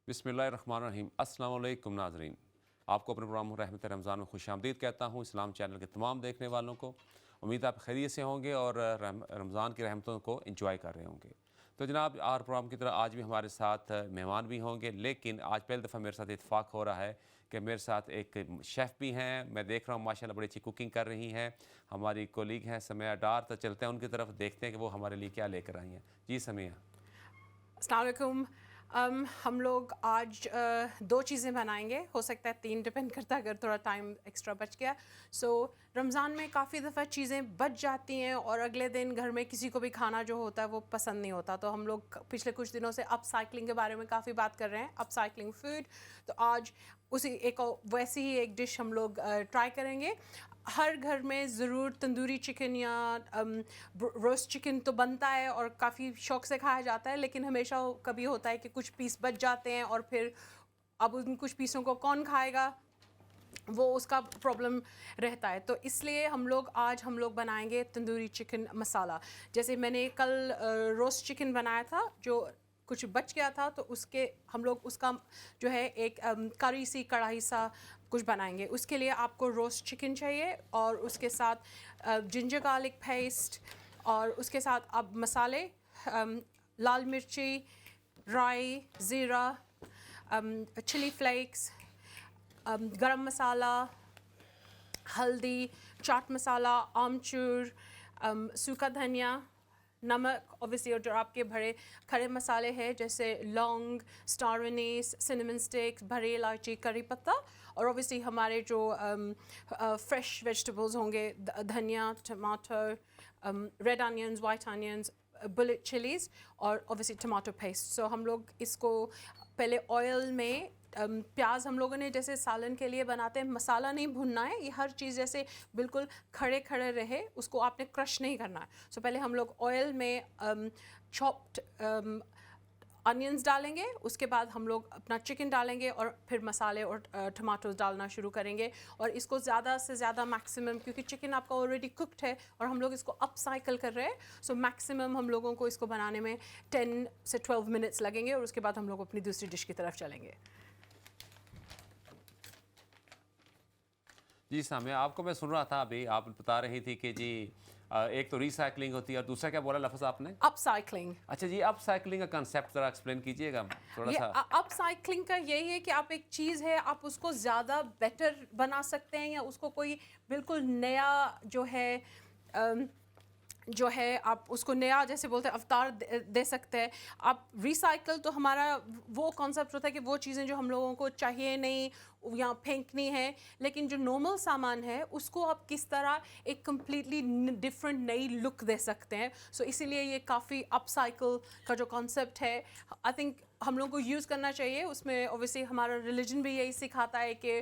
بسم اللہ الرحمن الرحیم۔ السلام علیکم ناظرین، آپ کو اپنے پروگرام رحمت رمضان میں خوش آمدید کہتا ہوں۔ اسلام چینل کے تمام دیکھنے والوں کو امید آپ خیریت سے ہوں گے اور رمضان کی رحمتوں کو انجوائے کر رہے ہوں گے۔ تو جناب، آر پروگرام کی طرح آج بھی ہمارے ساتھ مہمان بھی ہوں گے، لیکن آج پہلی دفعہ میرے ساتھ اتفاق ہو رہا ہے کہ میرے ساتھ ایک شیف بھی ہیں۔ میں دیکھ رہا ہوں ماشاءاللہ بڑی اچھی کوکنگ کر رہی ہیں، ہماری کولیگ ہیں سمیہ ڈار۔ تو چلتے ہیں ان کی طرف، دیکھتے ہیں کہ وہ ہمارے لیے کیا لے کر آئی ہیں۔ جی سمیہ۔ السلام علیکم۔ ہم لوگ آج 2 چیزیں بنائیں گے، ہو سکتا ہے 3، ڈپینڈ کرتا ہے اگر تھوڑا ٹائم ایکسٹرا بچ گیا۔ رمضان میں کافی دفعہ چیزیں بچ جاتی ہیں اور اگلے دن گھر میں کسی کو بھی کھانا جو ہوتا ہے وہ پسند نہیں ہوتا، تو ہم لوگ پچھلے کچھ دنوں سے اپ سائکلنگ کے بارے میں کافی بات کر رہے ہیں، اپ سائکلنگ فوڈ۔ تو آج ویسی ہی ایک ڈش ہم لوگ ٹرائی کریں گے۔ ہر گھر میں ضرور تندوری چکن یا روسٹ چکن تو بنتا ہے اور کافی شوق سے کھایا جاتا ہے، لیکن ہمیشہ کبھی ہوتا ہے کہ کچھ پیس بچ جاتے ہیں اور پھر اب ان کچھ پیسوں کو کون کھائے گا، وہ اس کا پرابلم رہتا ہے۔ تو اس لیے آج ہم لوگ بنائیں گے تندوری چکن مسالہ۔ جیسے میں نے کل روسٹ چکن بنایا تھا جو کچھ بچ گیا تھا، تو ہم لوگ اس کا جو ہے ایک کری سی کڑھائی سا کچھ بنائیں گے۔ اس کے لیے آپ کو روسٹ چکن چاہیے اور اس کے ساتھ جنجر گارلک پیسٹ، اور اس کے ساتھ اب مسالے، لال مرچی، رائی، زیرہ، چلی فلیکس، گرم مسالہ، ہلدی، چاٹ مسالہ، آمچور، سوکھا دھنیا، نمک اوبیسلی، اور جو آپ کے بڑے کھڑے مسالے ہیں جیسے لونگ، اسٹار انیس، سنمن اسٹکس، بڑی الائچی، کری پتہ، اور اوبیسلی ہمارے جو فریش ویجیٹیبلز ہوں گے، دھنیا، ٹماٹر، ریڈ آنینز، وائٹ آنینز، بلٹ چلیز، اور اوبیسلی ٹماٹو پیسٹ۔ سو ہم لوگ اس کو پہلے آئل میں، پیاز ہم لوگوں نے جیسے سالن کے لیے بناتے ہیں، مسالہ نہیں بھوننا ہے، یہ ہر چیز جیسے بالکل کھڑے کھڑے رہے، اس کو آپ نے کرش نہیں کرنا ہے۔ سو پہلے ہم لوگ آئل میں چاپڈ انینز ڈالیں گے، اس کے بعد ہم لوگ اپنا چکن ڈالیں گے اور پھر مسالے اور ٹماٹوز ڈالنا شروع کریں گے، اور اس کو زیادہ سے زیادہ میکسیمم، کیونکہ چکن آپ کا آلریڈی کوکڈ ہے اور ہم لوگ اس کو اپ سائیکل کر رہے ہیں، سو میکسیمم ہم لوگوں کو اس کو بنانے میں 10 سے 12 منٹس لگیں گے، اور اس کے بعد ہم لوگ اپنی دوسری ڈش کی طرف چلیں گے۔ جی سامع، آپ کو میں سن رہا تھا ابھی، آپ بتا رہی تھی کہ جی ایک تو ری سائیکلنگ ہوتی ہے اور دوسرا کیا بولا لفظ آپ نے؟ اپ سائیکلنگ۔ اچھا جی، اپ سائیکلنگ کا کنسیپٹ ذرا ایکسپلین کیجیے گا تھوڑا سا۔ اپ سائیکلنگ کا یہی ہے کہ آپ ایک چیز ہے، آپ اس کو زیادہ بیٹر بنا سکتے ہیں، یا اس کو کوئی بالکل نیا جو ہے آپ اس کو نیا جیسے بولتے ہیں اوتار دے سکتے ہیں۔ آپ ریسائیکل تو ہمارا وہ کانسیپٹ ہوتا ہے کہ وہ چیزیں جو ہم لوگوں کو چاہیے نہیں یا پھینکنی ہے، لیکن جو نارمل سامان ہے اس کو آپ کس طرح ایک کمپلیٹلی ڈفرینٹ نئی لک دے سکتے ہیں۔ سو اسی لیے یہ کافی اپ سائیکل کا جو کانسیپٹ ہے، آئی تھنک ہم لوگوں کو یوز کرنا چاہیے۔ اس میں اوبیسلی ہمارا ریلیجن بھی یہی سکھاتا ہے کہ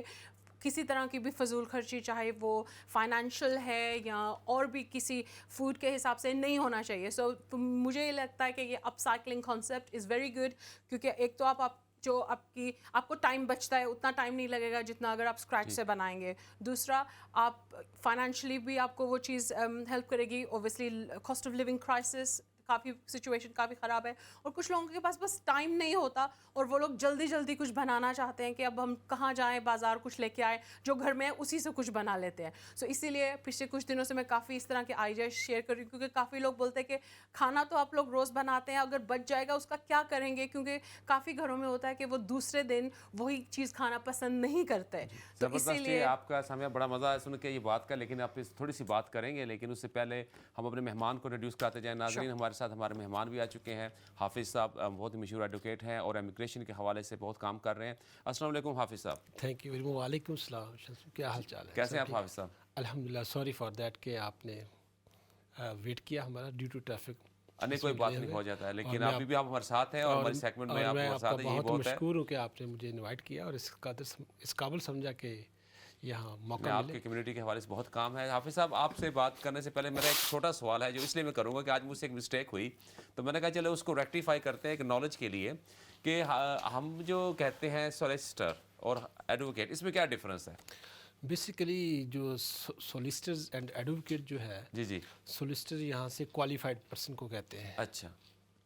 کسی طرح کی بھی فضول خرچی، چاہے وہ فائنینشیل ہے یا اور بھی کسی فوڈ کے حساب سے، نہیں ہونا چاہیے۔ سو مجھے یہ لگتا ہے کہ یہ upcycling concept is very good, کیونکہ ایک تو آپ کو ٹائم بچتا ہے، اتنا ٹائم نہیں لگے گا جتنا اگر آپ اسکریچ سے بنائیں گے۔ دوسرا، آپ فائنینشلی بھی آپ کو وہ چیز ہیلپ کرے گی۔ Obviously cost of living crisis, کافی سچویشن کافی خراب ہے، اور کچھ لوگوں کے پاس بس ٹائم نہیں ہوتا اور وہ لوگ جلدی جلدی کچھ بنانا چاہتے ہیں کہ اب ہم کہاں جائیں، بازار کچھ لے کے آئے، جو گھر میں ہے اسی سے کچھ بنا لیتے ہیں۔ سو اسی لیے پچھلے کچھ دنوں سے میں کافی اس طرح کے آئیڈیاز شیئر کر رہی ہوں، کیونکہ کافی لوگ بولتے ہیں کہ کھانا تو آپ لوگ روز بناتے ہیں، اگر بچ جائے گا اس کا کیا کریں گے، کیونکہ کافی گھروں میں ہوتا ہے کہ وہ دوسرے دن وہی چیز کھانا پسند نہیں کرتے۔ تو اسی لیے آپ کا سامع بڑا مزہ ہے سن کے یہ بات کا، لیکن آپ تھوڑی سی بات کریں گے، لیکن اس سے پہلے ہم اپنے مہمان کو انٹروڈیوس کرتے جائیں۔ ناظرین، ہمارے ساتھ ہمارے مہمان بھی آ چکے ہیں۔ حافظ صاحب بہت ہی مشہور ایڈوکیٹ ہیں اور امیگریشن کے حوالے سے بہت کام کر رہے ہیں۔ السلام علیکم حافظ صاحب۔ Thank you very much. وعلیکم السلام، کیا حال چال ہے؟ کیسے ہیں آپ حافظ صاحب؟ الحمدللہ، سوری فار دیٹ کہ آپ نے ویٹ کیا ہمارا ڈیو ٹو ٹریفک۔ نہیں، کوئی بات نہیں، ہو جاتا ہے، لیکن ابھی بھی آپ ہمارے ساتھ ہیں اور ہمارے سیگمنٹ میں آپ ہمارے ساتھ ہیں، یہی بہت بہت ہے۔ مشکور ہوں کہ آپ نے مجھے انوائٹ کیا اور اس قابل سمجھا کہ یہاں موقع آپ ملے۔ کی کمیونٹی کے حوالے سے بہت کام ہے۔ حافظ صاحب، آپ سے بات کرنے سے پہلے میرا ایک چھوٹا سوال ہے جو اس لیے میں کروں گا کہ آج مجھ سے ایک مسٹیک ہوئی، تو میں نے کہا چلو اس کو ریکٹیفائی کرتے ہیں ایک نالج کے لیے، کہ ہم جو کہتے ہیں سولیسٹر اور ایڈوکیٹ، اس میں کیا ڈفرینس ہے؟ بیسیکلی جو سولیسٹرز اینڈ ایڈوکیٹ جو ہے، جی جی، سولیسٹر یہاں سے کوالیفائڈ پرسن کو کہتے ہیں، اچھا،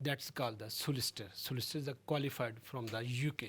that's called the solicitor. Solicitor is qualified from the UK,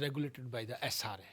regulated by the SRA,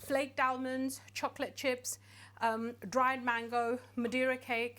flaked almonds, chocolate chips, dried mango, Madeira cake,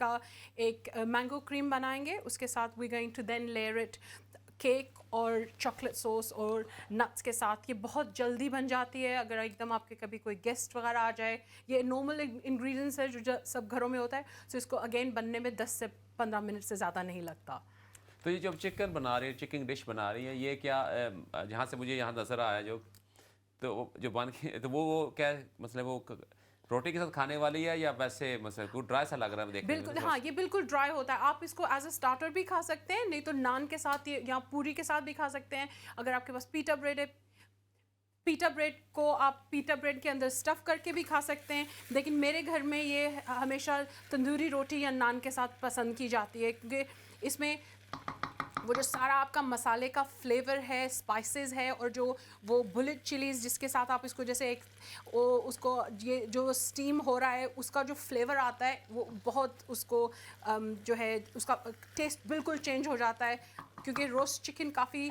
کا ایک مینگو کریم بنائیں گے. اس کے ساتھ we going to then layer it cake اور چاکلیٹ سوس اور nuts کے ساتھ. یہ بہت جلدی بن جاتی ہے اگر ایک دم آپ کے کبھی کوئی گیسٹ وغیرہ آ جائے. یہ نارمل انگریڈینٹس ہے جو سب گھروں میں ہوتا ہے. سو اس کو اگین بننے میں 10 سے 15 منٹ سے زیادہ نہیں لگتا. تو یہ جو چکن بنا رہی ہے, چکن ڈش بنا رہی ہے, یہ کیا جہاں سے مجھے یہاں نظر آیا جو بن کے, تو وہ کیا مطلب وہ روٹی کے ساتھ کھانے والی ہے یا ویسے مطلب وہ ڈرائی سا لگ رہا ہے دیکھنے میں؟ بالکل ہاں, یہ بالکل ڈرائی ہوتا ہے. آپ اس کو ایز اے اسٹارٹر بھی کھا سکتے ہیں, نہیں تو نان کے ساتھ یا پوری کے ساتھ بھی کھا سکتے ہیں. اگر آپ کے پاس پیٹا بریڈ ہے, پیٹا بریڈ کو آپ پیٹا بریڈ کے اندر اسٹف کر کے بھی کھا سکتے ہیں. لیکن میرے گھر میں یہ ہمیشہ تندوری روٹی یا نان کے ساتھ پسند کی جاتی ہے, کیونکہ اس میں وہ جو سارا آپ کا مسالے کا فلیور ہے, اسپائسیز ہے, اور جو وہ بلٹ چلیز جس کے ساتھ آپ اس کو جیسے ایک اس کو یہ جو اسٹیم ہو رہا ہے اس کا جو فلیور آتا ہے وہ بہت اس کو جو ہے اس کا ٹیسٹ بالکل چینج ہو جاتا ہے. کیونکہ روسٹ چکن کافی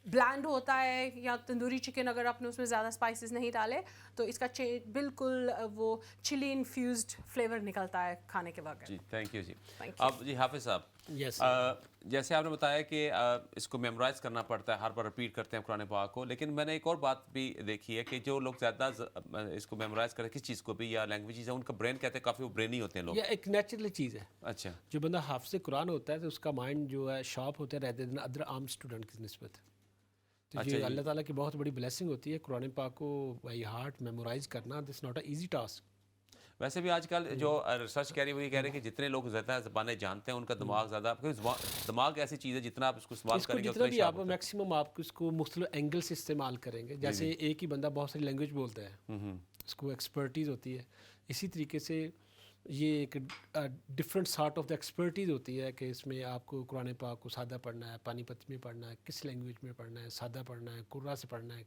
بلینڈ ہوتا ہے, یا تندوری چکن اگر آپ نے اس میں زیادہ اسپائسیز نہیں ڈالے تو اس کا بالکل وہ چلی انفیوزڈ فلیور نکلتا ہے کھانے کے وقت. جی تھینک یو جی. اب جی حافظ صاحب, یس جیسے آپ نے بتایا کہ اس کو میمورائز کرنا پڑتا ہے, ہر بار رپیٹ کرتے ہیں قرآن پاک کو, لیکن میں نے ایک اور بات بھی دیکھی ہے کہ جو لوگ زیادہ اس کو میمورائز کریں کس چیز کو بھی یا لینگویجز ہیں, ان کا برین کہتے ہیں کافی وہ برینی ہوتے ہیں لوگ. یہ ایک نیچرل چیز ہے. اچھا, جو بندہ حافظ قرآن ہوتا ہے تو اس کا مائنڈ جو ہے شارپ ہوتا ہے رہتے دن ادر عام اسٹوڈنٹ کی نسبت. تو یہ اللہ تعالیٰ کی بہت بڑی بلیسنگ ہوتی ہے قرآن پاک کو بائی ہارٹ میمورائز کرنا. This not a easy task. ویسے بھی آج کل جو ریسرچ کہہ رہی ہے وہ یہ کہہ رہے ہیں کہ جتنے لوگ زیادہ زبانیں جانتے ہیں ان کا دماغ زیادہ, دماغ ایسی چیز ہے جتنا آپ اس کو استعمال کریں گے جتنا بھی آپ میکسیمم آپ اس کو مختلف اینگل سے استعمال کریں گے. جیسے ایک ہی بندہ بہت ساری لینگویج بولتا ہے, اس کو ایکسپرٹیز ہوتی ہے. اسی طریقے سے یہ ایک different sort of the expertise ہوتی ہے کہ اس میں آپ کو قرآن پاک کو سادہ پڑھنا ہے, پانی پت میں پڑھنا ہے, کس لینگویج میں پڑھنا ہے, سادہ پڑھنا ہے, قرآن سے پڑھنا ہے.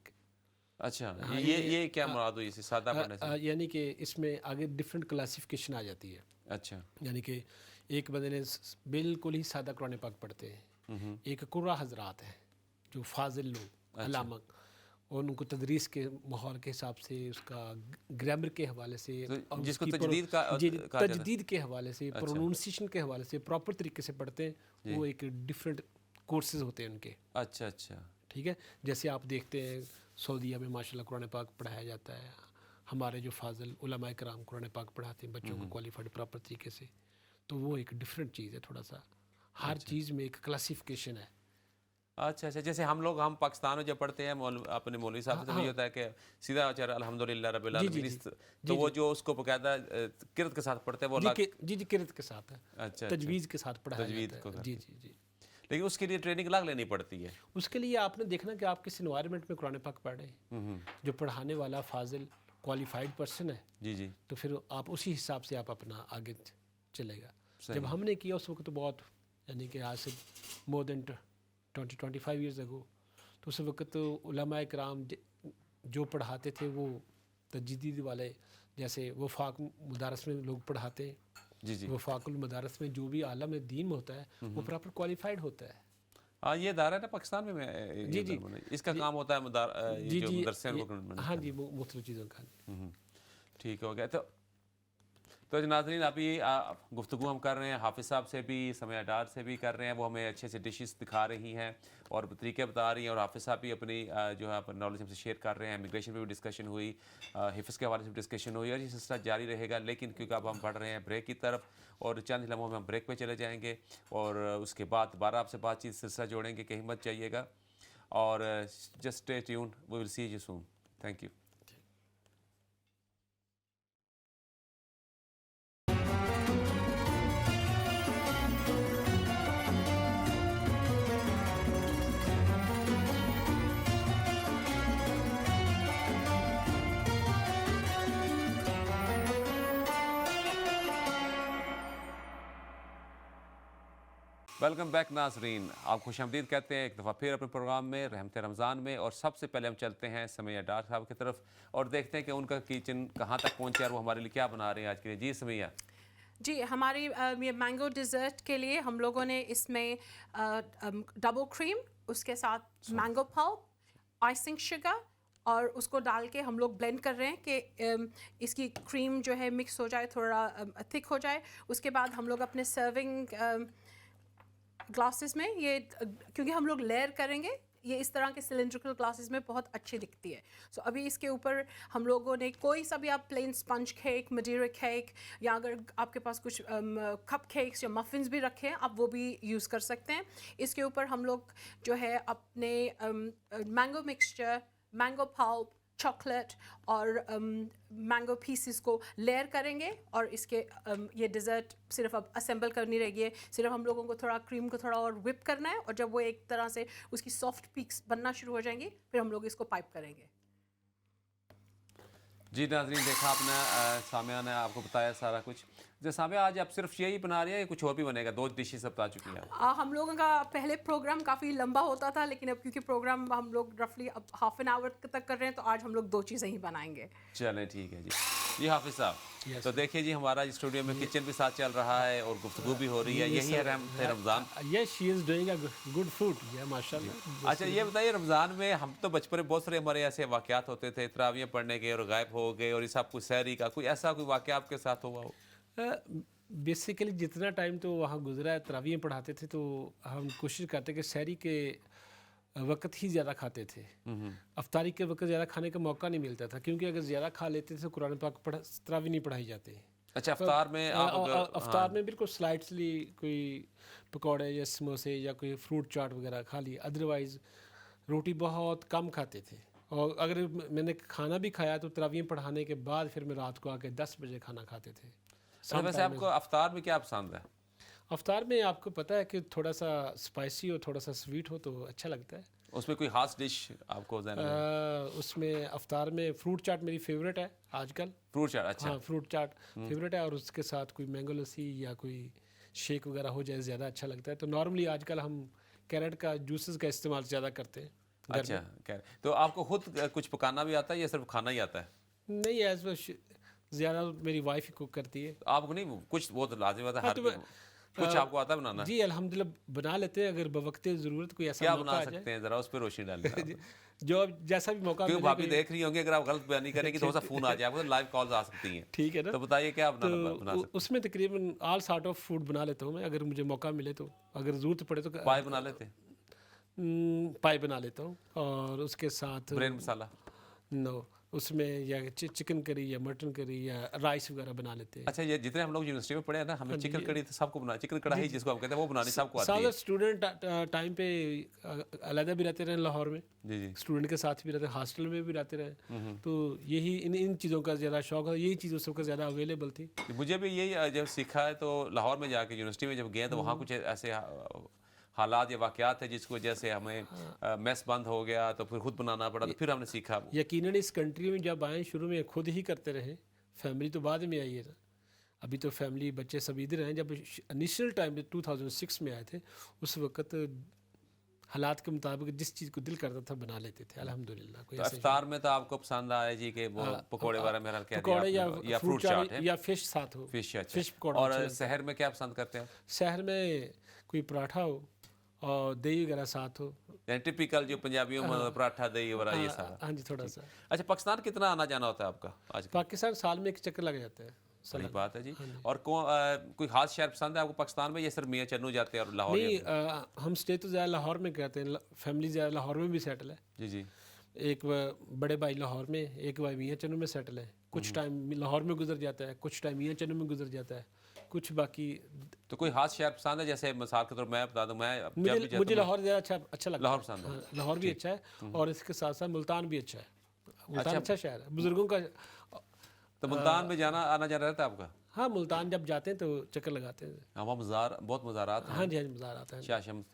اچھا, یہ کیا مراد ہوئی اسے سادہ پڑھنے سے؟ یعنی کہ اس میں آگے ڈفرینٹ کلاسیفیکیشن آ جاتی ہے. اچھا, یعنی کہ ایک بندے نے بالکل ہی سادہ قرآن پاک پڑھتے ہیں, ایک قرآ حضرات ہیں جو فاضل لوگ علامہ, اور ان کو تدریس کے ماحول کے حساب سے, اس کا گرامر کے حوالے سے, جس کو تجدید کے حوالے سے, پروننسیشن کے حوالے سے پراپر طریقے سے پڑھتے ہیں. وہ ایک ڈفرینٹ کورسز ہوتے ہیں ان کے. اچھا اچھا, ٹھیک ہے. جیسے آپ دیکھتے ہیں سعودیہ میں ماشاء اللہ قرآن پاک پڑھایا جاتا ہے. ہمارے جو فاضل علماء کرام قرآن پاک پڑھاتے ہیں بچوں کو کوالیفائڈ پراپر طریقے سے. تو وہ ایک ڈفرینٹ چیز ہے تھوڑا سا. ہر چیز میں ایک کلاسیفیکیشن ہے. اچھا اچھا, جیسے ہم پاکستان میں جب پڑھتے ہیں اپنے مولوی صاحب سے یہ ہوتا ہے کہ سیدھا چہرہ الحمدللہ رب العالمین, تو وہ جو اس کو باقاعدہ قرت کے ساتھ پڑھتے ہیں وہ جی قرت کے ساتھ ہے. اچھا, تجوید کے ساتھ پڑھایا جاتا ہے. جی جی جی. لیکن اس کے لیے ٹریننگ الگ لینی پڑتی ہے. اس کے لیے آپ نے دیکھنا کہ آپ کس انوائرمنٹ میں قرآن پاک پڑھ رہے ہیں. جو پڑھانے والا فاضل کوالیفائڈ پرسن ہے, جی جی, تو پھر آپ اسی حساب سے آپ اپنا آگے چلے گا. جب ہم نے کیا اس وقت تو بہت, یعنی کہ آج سے مور دین 20-25 ایئرز اگو, تو اس وقت تو علماء کرام جو پڑھاتے تھے وہ تجدید والے, جیسے وفاق مدارس میں لوگ پڑھاتے ہیں. جی جی, وفاق المدارس میں جو بھی عالم دین میں ہوتا ہے وہ پراپر کوالیفائڈ ہوتا ہے. ہاں, یہ ادارہ ہے نا پاکستان میں. جی جی, اس کا کام ہوتا ہے جی جو جی, مدرسے ہیں. ہاں جی, مختلف چیزوں کا. ٹھیک ہو گیا. تو ناظرین, ابھی گفتگو ہم کر رہے ہیں حافظ صاحب سے بھی, سمیہ ڈار سے بھی کر رہے ہیں. وہ ہمیں اچھے سے ڈشز دکھا رہی ہیں اور طریقے بتا رہی ہیں, اور حافظ صاحب بھی اپنی جو ہے نالج ہم سے شیئر کر رہے ہیں. امیگریشن پہ بھی ڈسکشن ہوئی, حفظ کے حوالے سے بھی ڈسکشن ہوئی, اور یہ سلسلہ جاری رہے گا. لیکن کیونکہ اب ہم بڑھ رہے ہیں بریک کی طرف, اور چند لمحوں میں ہم بریک پہ چلے جائیں گے, اور اس کے بعد دوبارہ آپ سے بات چیت سلسلہ جوڑیں گے. کہیں مت جائیے گا, اور just stay tuned, we will see you soon. Thank you. Welcome back ناظرین, آپ خوش آمدید کہتے ہیں ایک دفعہ پھر اپنے پروگرام میں رحمت رمضان میں. اور سب سے پہلے ہم چلتے ہیں سمیہ ڈار صاحب کی طرف اور دیکھتے ہیں کہ ان کا کچن کہاں تک پہنچا اور وہ ہمارے لیے کیا بنا رہے ہیں آج کے لیے. جی سمیہ. جی, ہماری یہ مینگو ڈیزرٹ کے لیے ہم لوگوں نے اس میں ڈبل کریم, اس کے ساتھ مینگو پلپ, آئسنگ شگر اور اس کو ڈال کے ہم لوگ بلینڈ کر رہے ہیں کہ اس کی کریم جو ہے مکس ہو جائے, تھوڑا تھک ہو جائے. اس کے بعد ہم لوگ اپنے سرونگ گلاسز میں, یہ کیونکہ ہم لوگ لیئر کریں گے, یہ اس طرح کے سلنڈریکل گلاسز میں بہت اچھی دکھتی ہے. سو ابھی اس کے اوپر ہم لوگوں نے کوئی سا بھی, آپ پلین اسپنج کیک, مڈیرا کیک, یا اگر آپ کے پاس کچھ کپ کیکس یا مفنز بھی رکھے ہیں آپ وہ بھی یوز کر سکتے ہیں. اس کے اوپر ہم لوگ جو ہے اپنے mango mixture, mango pulp, chocolate اور مینگو پیسز کو لیئر کریں گے, اور اس کے یہ ڈیزرٹ صرف اب اسمبل کرنی رہ گئی ہے. صرف ہم لوگوں کو تھوڑا کریم کو تھوڑا اور وپ کرنا ہے, اور جب وہ ایک طرح سے اس کی سافٹ پیکس بننا شروع ہو جائیں گی پھر ہم لوگ اس کو پائپ کریں گے. جی ناظرین, دیکھا آپ نے, سامعہ نے آپ کو بتایا سارا کچھ. سامعہ آج آپ صرف یہی بنا رہے ہیں یا کچھ اور بھی بنے گا؟ 2 ڈشز سب بتا چکی ہیں. ہم لوگوں کا پہلے پروگرام کافی لمبا ہوتا تھا, لیکن اب کیونکہ پروگرام ہم لوگ رفلی اب ہاف این آور تک کر رہے ہیں تو آج ہم لوگ 2 چیزیں ہی بنائیں گے. چلیں ٹھیک ہے جی. جی حافظ صاحب, تو دیکھیے جی ہمارا اسٹوڈیو میں کچن بھی ساتھ چل رہا ہے اور گفتگو بھی ہو رہی ہے. یہی ہے رمضان. Yes, she is doing a good food. Yeah, mashallah. اچھا یہ بتائیے, رمضان میں ہم تو بچپن میں بہت سارے ہمارے ایسے واقعات ہوتے تھے, تراویحیں پڑھنے کے اور غائب ہو گئے, اور یہ سب کچھ سحری کا, کوئی ایسا کوئی واقعہ آپ کے ساتھ ہوا ہو؟ بیسیکلی جتنا ٹائم تو وہاں گزرا ہے, تراویحیں پڑھاتے تھے تو ہم کوشش کرتے کہ سحری کے وقت ہی زیادہ کھاتے تھے. افطاری کے وقت زیادہ کھانے کا موقع نہیں ملتا تھا, کیونکہ اگر زیادہ کھا لیتے تھے تو قرآن پاک تراویح نہیں پڑھائی جاتے. اچھا افطار میں افطار میں بالکل سلائٹلی کوئی پکوڑے یا سموسے یا کوئی فروٹ چاٹ وغیرہ کھا لی, ادروائز روٹی بہت کم کھاتے تھے. اور اگر میں نے کھانا بھی کھایا تو تراویح پڑھانے کے بعد پھر میں رات کو آ کے 10 بجے کھانا کھاتے تھے. ویسے آپ کو افطار میں کیا پسند ہے؟ افطار میں آپ کو پتہ ہے کہ تھوڑا سا اسپائسی ہو, تھوڑا سا سویٹ ہو تو اچھا لگتا ہے. اس میں کوئی خاص ڈش آپ کو ذہن میں؟ اس میں افطار میں فروٹ چاٹ میری فیوریٹ ہے آج کل. فروٹ چاٹ, اچھا. ہاں فروٹ چاٹ فیوریٹ ہے, اور اس کے ساتھ کوئی مینگو لسی یا کوئی شیک وغیرہ ہو جائے زیادہ اچھا لگتا ہے. تو نارملی آج کل ہم کیرٹ کا جوسز کا استعمال زیادہ کرتے ہیں. اچھا, تو آپ کو خود کچھ پکانا بھی آتا ہے یا صرف کھانا ہی آتا ہے؟ نہیں, ایز زیادہ میری وائف ہی کوک کرتی ہے. آپ کو نہیں کچھ بہت لازمی ہوتا ہے, کچھ آپ کو آتا ہے بنانا؟ جی الحمدللہ بنا لیتے ہیں, اگر بوقت ضرورت کوئی ایسا کیا موقع بنا آ جائے. سکتے ہیں ذرا اس پہ روشنی ڈالیں. جو جیسا بھی موقع کیوں ملے. بھابھی دیکھ رہی ہوں گی, اگر آپ غلط بیانی کریں گی تو تھوڑا سا فون آ جائے, آپ کو لائیو کالز آ سکتی ہیں. ٹھیک ہے نا, تو بتائیے کیا بنا سکتے ہیں؟ اس میں تقریباً آل سارٹ آف فوڈ بنا لیتا ہوں میں, اگر مجھے موقع ملے تو. اگر ضرورت پڑے تو پائے بنا لیتے ہیں؟ پائے بنا لیتا ہوں, اور اس کے ساتھ برین مسالہ نو, اس میں یا چکن کری یا مٹن کری یا رائس وغیرہ بنا لیتے ہیں. اچھا, یہ جتنے ہم لوگ یونیورسٹی میں پڑھے ہیں نا, ہمیں چکن کڑی سب کو بنا, چکن کڑاہی جس کو ہم کہتے ہیں وہ بنانی سب کو آتی ہے. سال اسٹوڈنٹ ٹائم پہ علیحدہ بھی رہتے رہے لاہور میں, جی جی, اسٹوڈنٹ کے ساتھ بھی رہتے, ہاسٹل میں بھی رہتے رہے, تو یہی ان چیزوں کا زیادہ شوق ہے, یہی چیزوں سب کا زیادہ اویلیبل تھی. مجھے بھی یہی جب سیکھا ہے تو لاہور میں جا کے یونیورسٹی میں جب گئے تو وہاں کچھ ایسے حالات یا واقعات ہیں جس کی وجہ سے ہمیں میس بند ہو گیا تو پھر خود بنانا پڑا, تو پھر ہم نے سیکھا. یقیناً اس کنٹری میں جب آئیں شروع میں خود ہی کرتے رہے, فیملی تو بعد میں آئی ہے نا. ابھی تو فیملی بچے سب ادھر ہیں. جب انیشیل ٹائم پہ 2006 میں آئے تھے, اس وقت حالات کے مطابق جس چیز کو دل کرتا تھا بنا لیتے تھے الحمدللہ. تو افطار میں تو آپ کو پسند آیا جی کہ وہ پکوڑے وغیرہ میرا کہہ پکوڑے دیا یا فروٹ چاٹ ہے یا فش ساتھ ہو, فش. فش اچھا, پکوڑا. اور سحر میں کیا پسند کرتے ہیں؟ شہر میں کوئی پراٹھا ہو اور دہی وغیرہ ساتھ ہو, یعنی ٹپیکل جو پنجابیوں میں پراٹھا دہی وغیرہ یہ سارا. ہاں جی تھوڑا سا. اچھا, پاکستان کتنا آنا جانا ہوتا ہے آپ کا آج کل؟ پاکستان سال میں ایک چکر لگ جاتا ہے. صحیح بات ہے جی. اور کوئی خاص شہر پسند ہے آپ کو پاکستان میں یا صرف میاں چنو جاتے ہیں اور لاہور؟ نہیں, ہم اسٹے تو زیادہ لاہور میں کرتے ہیں, فیملی زیادہ لاہور میں بھی سیٹل ہے. جی جی, ایک بڑے بھائی لاہور میں, ایک بھائی میاں چنو میں سیٹل ہے. کچھ ٹائم لاہور میں گزر جاتا ہے, کچھ ٹائم میاں چنو میں گزر جاتا ہے, کچھ باقی. تو کوئی خاص شہر پسند ہے؟ جیسے مثال کے طور میں بتا دوں, میں مجھے لاہور زیادہ اچھا لگتا ہے. لاہور پسند ہے. لاہور بھی اچھا ہے, اور اس کے ساتھ ساتھ ملتان بھی اچھا ہے. ملتان اچھا شہر ہے بزرگوں کا. تو ملتان میں جانا آنا جانا رہتا ہے آپ کا؟ ہاں, ملتان جب جاتے ہیں تو چکر لگاتے ہیں. وہاں بہت مزارات ہیں. ہاں جی, مزارات ہیں. شاہ شمس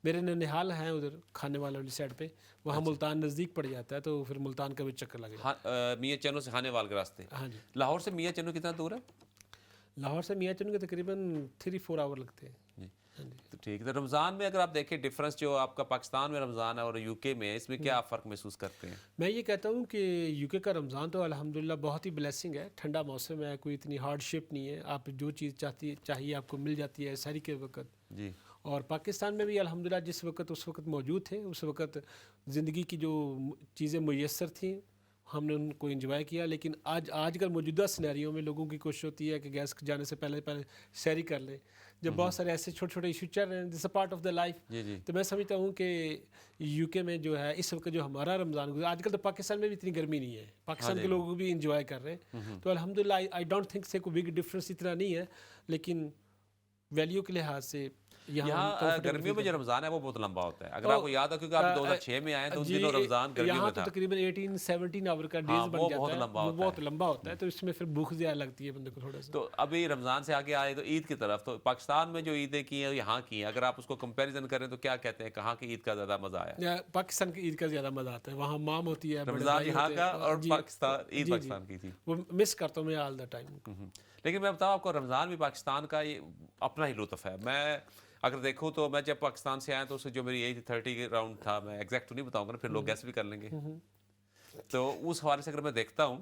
میرے ننہال ہیں ادھر کھانے والے والی سائڈ پہ, وہاں ملتان نزدیک پڑ جاتا ہے, تو پھر ملتان کا بھی چکر لگا. میاں چنو سے کھانے والے کے راستے. ہاں جی. لاہور سے میاں چنو کتنا دور ہے؟ لاہور سے میاں چنو کے تقریباً 3-4 آور لگتے ہیں. جی, تو ٹھیک ہے. تو رمضان میں اگر آپ دیکھیں ڈفرینس جو آپ کا پاکستان میں رمضان ہے اور یو کے میں, اس میں کیا آپ فرق محسوس کرتے ہیں؟ میں یہ کہتا ہوں کہ یو کے کا رمضان تو الحمدللہ بہت ہی بلیسنگ ہے. ٹھنڈا موسم ہے, کوئی اتنی ہارڈ شپ نہیں ہے, آپ جو چیز چاہیے آپ کو مل جاتی ہے ساری کے وقت. جی, اور پاکستان میں بھی الحمدللہ جس وقت اس وقت موجود تھے اس وقت زندگی کی جو چیزیں میسر تھیں ہم نے ان کو انجوائے کیا. لیکن آج کل موجودہ سینیریو میں لوگوں کی کوشش ہوتی ہے کہ گیس جانے سے پہلے سیری کر لیں. جب بہت سارے ایسے چھوٹے چھوٹے ایشو چل رہے ہیں this a part of the life. تو میں سمجھتا ہوں کہ یو کے میں جو ہے اس وقت جو ہمارا رمضان گزرا, آج کل تو پاکستان میں بھی اتنی گرمی نہیں ہے, پاکستان کے لوگ بھی انجوائے کر رہے ہیں. تو الحمدللہ آئی ڈونٹ تھنک سے کوئی بگ ڈفرینس اتنا نہیں ہے, لیکن ویلیو کے لحاظ سے یہاں گرمیوں میں جو رمضان ہے وہ بہت لمبا ہوتا ہے. اگر آپ کو یاد ہو کیونکہ آپ 2006 میں آئے تو ان دنوں رمضان گرمیوں میں تھا. یہاں تو تقریباً 18-17 آور کا ڈیز بن جاتا ہے, وہ بہت لمبا ہوتا ہے, تو اس میں پھر بھوک زیادہ لگتی ہے بندے کو تھوڑا سا. تو ابھی رمضان سے آگے آئے تو عید کی طرف, تو پاکستان میں جو عیدیں کی ہیں یہاں کی ہیں, اگر آپ اس کو کمپیریزن کریں تو کیا کہتے ہیں کہاں کی عید کا زیادہ مزہ آیا؟ پاکستان کی عید کا زیادہ مزہ آتا ہے, وہاں مام ہوتی ہے, رمضان یہاں کا اور پاکستان عید پاکستان کی تھی, وہ مس کرتا ہوں میں آل دا ٹائم. لیکن میں بتاؤں آپ کو رمضان بھی پاکستان کا یہ اپنا ہی لطف ہے. میں اگر دیکھوں تو میں جب پاکستان سے آیا تو اس جو میری ایج 30 کے راؤنڈ تھا, میں ایگزیکٹ تو نہیں بتاؤں گا نا, پھر لوگ گیس بھی کر لیں گے. تو اس حوالے سے اگر میں دیکھتا ہوں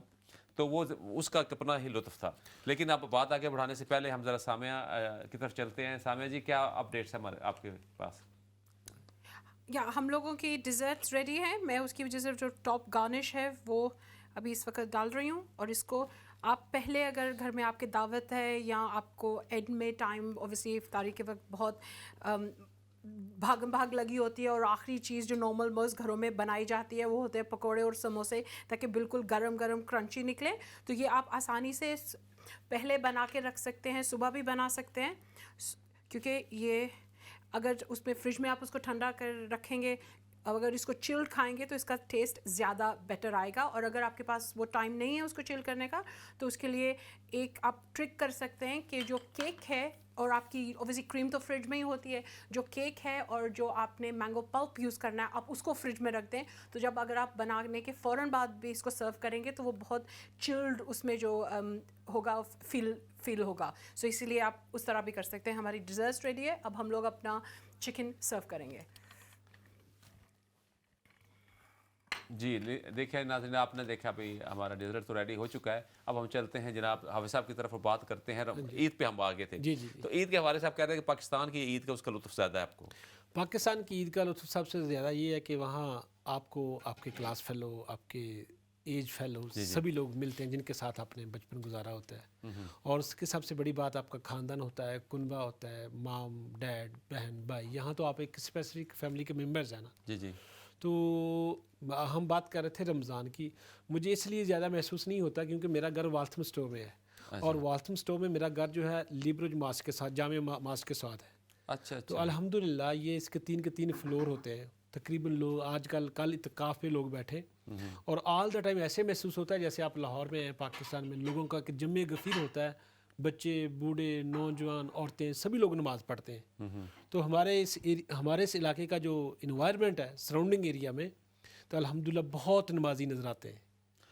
تو وہ اس کا اپنا ہی لطف تھا. لیکن آپ بات آگے بڑھانے سے پہلے ہم ذرا سامیہ کی طرف چلتے ہیں. سامیہ جی کیا اپڈیٹس ہیں ہمارے آپ کے پاس؟ یا ہم لوگوں کی ڈیزرٹس ریڈی ہیں. میں اس کی وجہ سے جو ٹاپ گارنش ہے وہ ابھی اس وقت ڈال رہی ہوں, اور اس کو آپ پہلے اگر گھر میں آپ کے دعوت ہے یا آپ کو اینڈ میں ٹائم اوبیسلی افطاری کے وقت بہت بھاگ لگی ہوتی ہے, اور آخری چیز جو نارمل موز گھروں میں بنائی جاتی ہے وہ ہوتے ہیں پکوڑے اور سموسے, تاکہ بالکل گرم گرم کرنچی نکلے. تو یہ آپ آسانی سے پہلے بنا کے رکھ سکتے ہیں, صبح بھی بنا سکتے ہیں, کیونکہ یہ اگر اس میں فریج میں آپ اس کو ٹھنڈا کر رکھیں گے, اگر اس کو چلڈ کھائیں گے تو اس کا ٹیسٹ زیادہ بیٹر آئے گا. اور اگر آپ کے پاس وہ ٹائم نہیں ہے اس کو چل کرنے کا, تو اس کے لیے ایک آپ ٹرک کر سکتے ہیں کہ جو کیک ہے, اور آپ کی اوبیسلی کریم تو فریج میں ہی ہوتی ہے, جو کیک ہے اور جو آپ نے مینگو پلپ یوز کرنا ہے آپ اس کو فریج میں رکھ دیں. تو جب اگر آپ بنانے کے فوراً بعد بھی اس کو سرو کریں گے تو وہ بہت چلڈ اس میں جو ہوگا فیل ہوگا. سو اسی لیے آپ اس طرح بھی کر سکتے ہیں. ہماری ڈیزرٹس ریڈی ہے, اب ہم لوگ اپنا چکن سرو کریں گے. جی دیکھیں ناظرین, آپ نے دیکھا بھائی ہمارا ڈیزرٹ تو ریڈی ہو چکا ہے. اب ہم چلتے ہیں جناب حافظ صاحب کی طرف اور بات کرتے ہیں. عید پہ ہم آگے تھے, تو عید کے حوالے سے آپ کہہ رہے ہیں کہ پاکستان کی عید کا اس کا لطف زیادہ ہے آپ کو. پاکستان کی عید کا لطف سب سے زیادہ یہ ہے کہ وہاں آپ کو آپ کے کلاس فیلو, آپ کے ایج فیلو سبھی لوگ ملتے ہیں جن کے ساتھ آپ نے بچپن گزارا ہوتا ہے. اور اس کی سب سے بڑی بات آپ کا خاندان ہوتا ہے, کنبہ ہوتا ہے, مام ڈیڈ بہن بھائی. یہاں تو آپ ایک اسپیسیفک فیملی کے ممبرز ہیں نا. جی تو ہم بات کر رہے تھے رمضان کی. مجھے اس لیے زیادہ محسوس نہیں ہوتا کیونکہ میرا گھر والتھم اسٹور میں ہے, اور والتھم اسٹور میں میرا گھر جو ہے لیبرج ماسک کے ساتھ, جامع ماسک کے ساتھ ہے. اچھا. تو الحمدللہ یہ اس کے 3 فلور ہوتے ہیں تقریباً. لوگ آج کل اتقاف میں لوگ بیٹھے, اور آل دا ٹائم ایسے محسوس ہوتا ہے جیسے آپ لاہور میں ہیں پاکستان میں, لوگوں کا کہ جمع غفیر ہوتا ہے, بچے بوڑھے نوجوان عورتیں سبھی لوگ نماز پڑھتے ہیں. تو ہمارے اس علاقے کا جو انوائرمنٹ ہے سراؤنڈنگ ایریا میں, تو الحمدللہ بہت نمازی نظر آتے ہیں,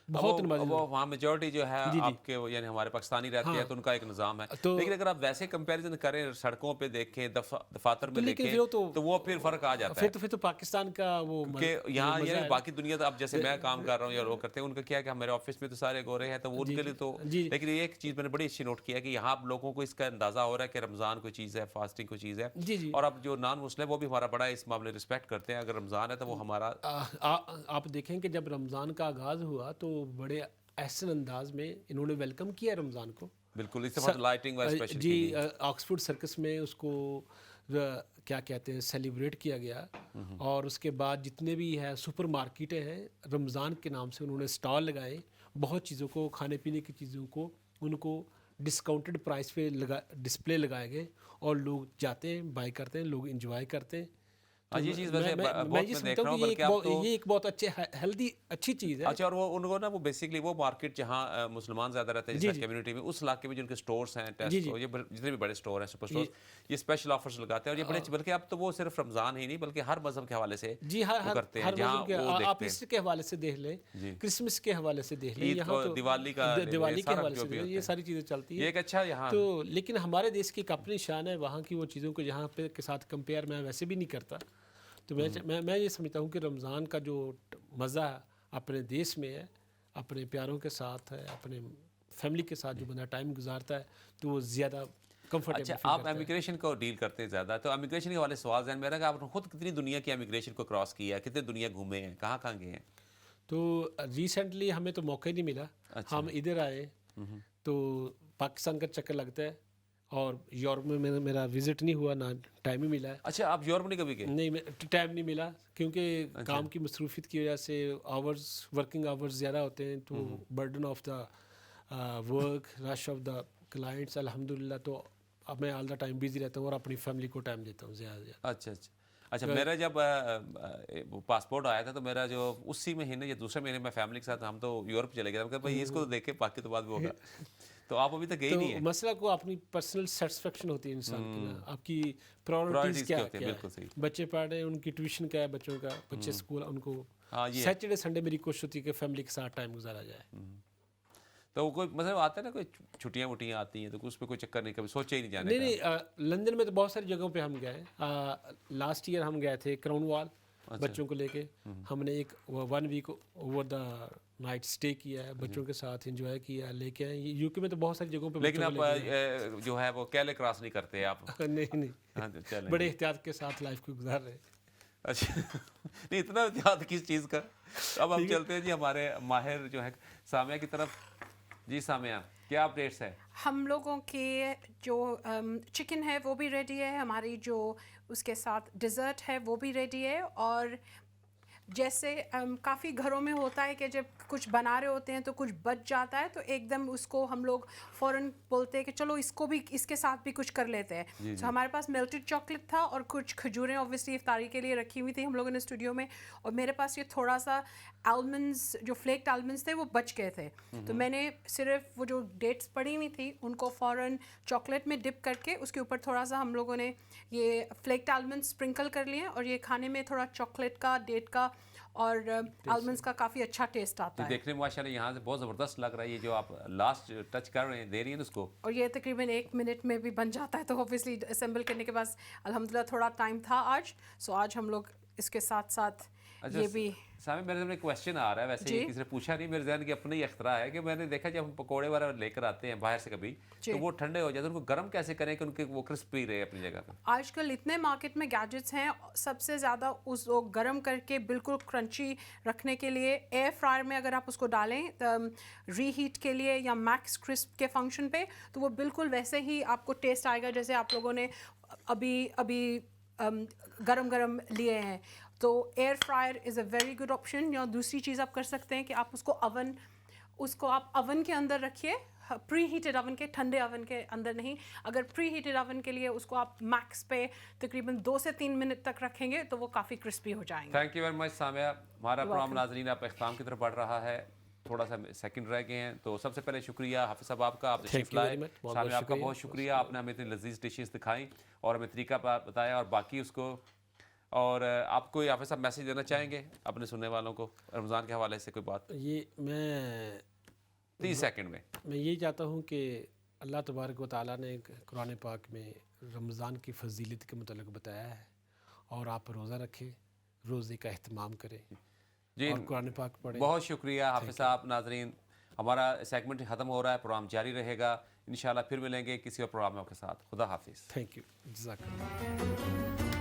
بہت نمازی. وہ وہاں میجورٹی جو ہے آپ کے یعنی ہمارے پاکستانی رہتے ہیں تو ان کا ایک نظام ہے. لیکن اگر آپ ویسے کمپیریزن کریں, سڑکوں پہ دیکھیں, دفاتر میں دیکھیں, تو وہ پھر فرق آ جاتا ہے. پھر تو پاکستان کا وہ کہ یہاں یعنی باقی دنیا تو اب جیسے میں کام کر رہا ہوں یا لوگ کرتے ہیں, ان کا کیا کہ ہمارے آفس میں تو سارے گورے ہیں, تو ان کے لیے تو. لیکن ایک چیز میں نے بڑی اچھی نوٹ کیا کہ یہاں لوگوں کو اس کا اندازہ ہو رہا ہے کہ رمضان کوئی چیز ہے, فاسٹنگ کوئی چیز ہے. اور اب جو نان مسلم وہ بھی ہمارا بڑا اس معاملے رسپیکٹ کرتے ہیں. اگر رمضان ہے تو وہ ہمارا, آپ دیکھیں کہ جب رمضان کا آغاز ہوا تو بڑے احسن انداز میں انہوں نے ویلکم کیا رمضان کو. بالکل, اس سے لائٹنگ وغیرہ اسپیشل جی. آکسفورڈ سرکس میں اس کو کیا کہتے ہیں سیلیبریٹ کیا گیا, اور اس کے بعد جتنے بھی ہے سپر مارکیٹیں ہیں رمضان کے نام سے انہوں نے اسٹال لگائے, بہت چیزوں کو, کھانے پینے کی چیزوں کو, ان کو ڈسکاؤنٹڈ پرائس پہ ڈسپلے لگائے گئے, اور لوگ جاتے ہیں, بائی کرتے ہیں, لوگ انجوائے کرتے ہیں. یہ چیز ویسے میں یہ دیکھ رہا ہوں بلکہ اب تو یہ ایک بہت ہیلدی اچھی چیز ہے. اچھا, اور وہ ان کو نا وہ بیسکلی وہ مارکیٹ جہاں مسلمان زیادہ رہتے ہیں جس کمیونٹی میں, اس علاقے میں جن کے سٹورز ہیں, ٹیسٹو, یہ جتنے بھی بڑے سٹور ہیں, سپر سٹور, یہ اسپیشل آفرز لگاتے ہیں. اور یہ بڑے, بلکہ اب تو وہ صرف رمضان ہی نہیں بلکہ ہر مذہب کے حوالے سے کرتے ہیں. جہاں وہ آپ اس کے حوالے سے دیکھ لیں, کرسمس کے حوالے سے دیکھ لیں, یہاں تو دیوالی کے حوالے سے یہ ساری چیزیں چلتی ہیں. یہ ایک اچھا یہاں تو لیکن ہمارے دیش کی ایک اپنی شان ہے, وہاں کی وہ چیزوں کو یہاں پہ کے ساتھ کمپیئر میں ویسے بھی نہیں کرتا. تو میں یہ سمجھتا ہوں کہ رمضان کا جو مزہ اپنے دیش میں ہے, اپنے پیاروں کے ساتھ ہے, اپنے فیملی کے ساتھ جو بندہ ٹائم گزارتا ہے, تو وہ زیادہ comfortable اچھا feel آپ کرتا ہے. امیگریشن کو ڈیل کرتے ہیں زیادہ, تو امیگریشن کے حوالے سے سوال ذہن میں رہا کہ آپ نے خود کتنی دنیا کی امیگریشن کو کراس کیا ہے, کتنے دنیا گھومے ہیں, کہاں کہاں گئے ہیں؟ تو ریسنٹلی ہمیں تو موقع ہی نہیں ملا, ہم ادھر آئے تو پاکستان کا چکر لگتا ہے, اور یورپ میں میرا وزٹ نہیں ہوا, نہ ٹائم ہی ملا ہے. اچھا آپ یورپ نہیں کبھی گئے؟ نہیں, ٹائم نہیں ملا کیونکہ کام کی مصروفیت کی وجہ سے ورکنگ آورز زیادہ ہوتے ہیں, تو burden of the work, rush of the clients, الحمد للہ تو اب میں آل دا ٹائم بزی رہتا ہوں اور اپنی فیملی کو ٹائم دیتا ہوں زیادہ سے زیادہ. اچھا اچھا اچھا, میرا جب پاسپورٹ آیا تھا تو میرا جو اسی مہینے یا دوسرے مہینے میں فیملی کے ساتھ ہم تو یورپ چلے گئے, کہ بھائی اس کو دیکھیں باقی تو بعد میں ہوگا. تو آپ ابھی تک گئے نہیں ہیں. مسئلہ کو اپنی پرسنل سیٹسفیکشن ہوتی ہے انسان کی نا, آپ کی پرائورٹیز کیا ہوتی ہیں, بالکل صحیح. بچے پڑھ رہے ہیں, ان کی ٹیوشن کیا ہے بچوں کا, بچے اسکول, ان کو سیٹرڈے سنڈے میری کوشش ہوتی ہے کہ فیملی کے ساتھ ٹائم گزارا جائے. تو کوئی مطلب آتا ہے نا, کوئی چھٹیاں وٹیاں آتی ہیں تو اس پہ کوئی چکر نہیں, کبھی سوچے ہی نہیں جانے کا؟ نہیں, لندن میں تو بہت ساری جگہوں پہ ہم گئے. لاسٹ ایئر ہم گئے تھے کراؤن وال بچوں کو لے کے, ہم نے ایک 1 week over the night stay کیا ہے, بچوں کے ساتھ انجوائے کیا, لے کے آئے. یو کے میں تو بہت ساری جگہوں پہ, لیکن آپ جو ہے وہ کیلے کراس نہیں کرتے آپ؟ نہیں, بڑے احتیاط کے ساتھ لائف کو گزار رہے. اچھا نہیں, اتنا احتیاط کس چیز کا. اب ہم چلتے ہیں جی ہمارے ماہر جو ہے سامیہ کی طرف. جی سامیہ, کیا اپڈیٹس ہے؟ ہم لوگوں کے جو چکن ہے وہ بھی ریڈی ہے, ہماری جو اس کے ساتھ ڈیزرٹ ہے وہ بھی ریڈی ہے. اور جیسے کافی گھروں میں ہوتا ہے کہ جب کچھ بنا رہے ہوتے ہیں تو کچھ بچ جاتا ہے, تو ایک دم اس کو ہم لوگ فوراً بولتے ہیں کہ چلو اس کو بھی, اس کے ساتھ بھی کچھ کر لیتے ہیں. تو ہمارے پاس میلٹڈ چاکلیٹ تھا اور کچھ کھجوریں اوبویسلی افطاری کے لیے رکھی ہوئی تھی ہم لوگوں نے اسٹوڈیو میں, اور میرے پاس یہ تھوڑا سا آلمنڈز, جو فلیکڈ آلمنڈز تھے وہ بچ گئے تھے, تو میں نے صرف وہ جو ڈیٹس پڑی ہوئی تھی ان کو فوراً چاکلیٹ میں ڈپ کر کے اس کے اوپر تھوڑا سا ہم لوگوں نے یہ فلیکڈ آلمنڈ اسپرنکل کر لیے, اور یہ کھانے میں تھوڑا چاکلیٹ کا, ڈیٹ کا اور آلمنڈس کا کافی اچھا ٹیسٹ آتا ہے. دیکھنے میں ماشاءاللہ یہاں سے بہت زبردست لگ رہا ہے, یہ جو آپ لاسٹ ٹچ کر رہے ہیں, دے رہی ہیں اس کو, اور یہ تقریباً 1 منٹ میں بھی بن جاتا ہے. تو اوبویسلی اسمبل کرنے کے بعد الحمدللہ تھوڑا ٹائم تھا آج, سو آج ہم لوگ اس کے ساتھ ساتھ یہ بھی. سامنے میرے ذہن میں ایک کوشچن آ رہا ہے, ویسے یہ کسی نے پوچھا نہیں, میرے ذہن کی اپنا ہی اختراع ہے کہ میں نے دیکھا جب ہم پکوڑے وغیرہ لے کر آتے ہیں باہر سے کبھی, تو وہ ٹھنڈے ہو جاتے ہیں, ان کو گرم کیسے کریں کہ ان کے وہ کرسپی رہے اپنی جگہ پہ؟ آج کل اتنے مارکیٹ میں گیجٹس ہیں, سب سے زیادہ اس کو گرم کر کے بالکل کرنچی رکھنے کے لیے ایئر فرائر میں اگر آپ اس کو ڈالیں ری ہیٹ کے لیے یا میکس کرسپ کے فنکشن پہ, تو وہ بالکل ویسے ہی آپ کو ٹیسٹ آئے گا جیسے آپ لوگوں نے ابھی گرم گرم لیے ہیں. تو air fryer is a very good option. یا دوسری چیز آپ کر سکتے ہیں کہ آپ اس کو آپ اوون کے اندر رکھیے, پری ہیٹڈ اوون کے, ٹھنڈے اوون کے اندر نہیں. اگر پری ہیٹڈ اوون کے لیے اس کو آپ میکس پہ تقریباً 2 سے 3 منٹ تک رکھیں گے تو وہ کافی کرسپی ہو جائیں گے. Thank you very much Samiya. ہمارا پروگرام ناظرین آپ اختتام کی طرف بڑھ رہا ہے, تھوڑا سا سیکنڈ رہ گئے ہیں, تو سب سے پہلے شکریہ حافظ صاحب آپ کا, آپ تشریف لائے. سامیہ آپ کا بہت شکریہ, آپ نے ہمیں اتنی لذیذ ڈشز دکھائیں اور ہمیں طریقہ بتایا اور باقی اس کو. اور آپ کوئی حافظ صاحب میسیج دینا چاہیں گے اپنے سننے والوں کو رمضان کے حوالے سے, کوئی بات؟ یہ میں 30 سیکنڈ میں یہی چاہتا ہوں کہ اللہ تبارک و تعالیٰ نے قرآن پاک میں رمضان کی فضیلت کے متعلق بتایا ہے, اور آپ روزہ رکھیں, روزے کا اہتمام کریں جی, اور قرآن پاک پڑھیں. بہت شکریہ حافظ صاحب. ناظرین, ہمارا سیگمنٹ ختم ہو رہا ہے, پروگرام جاری رہے گا انشاءاللہ. پھر ملیں گے کسی اور پروگرام کے ساتھ. خدا حافظ. تھینک یو, جزاک اللہ.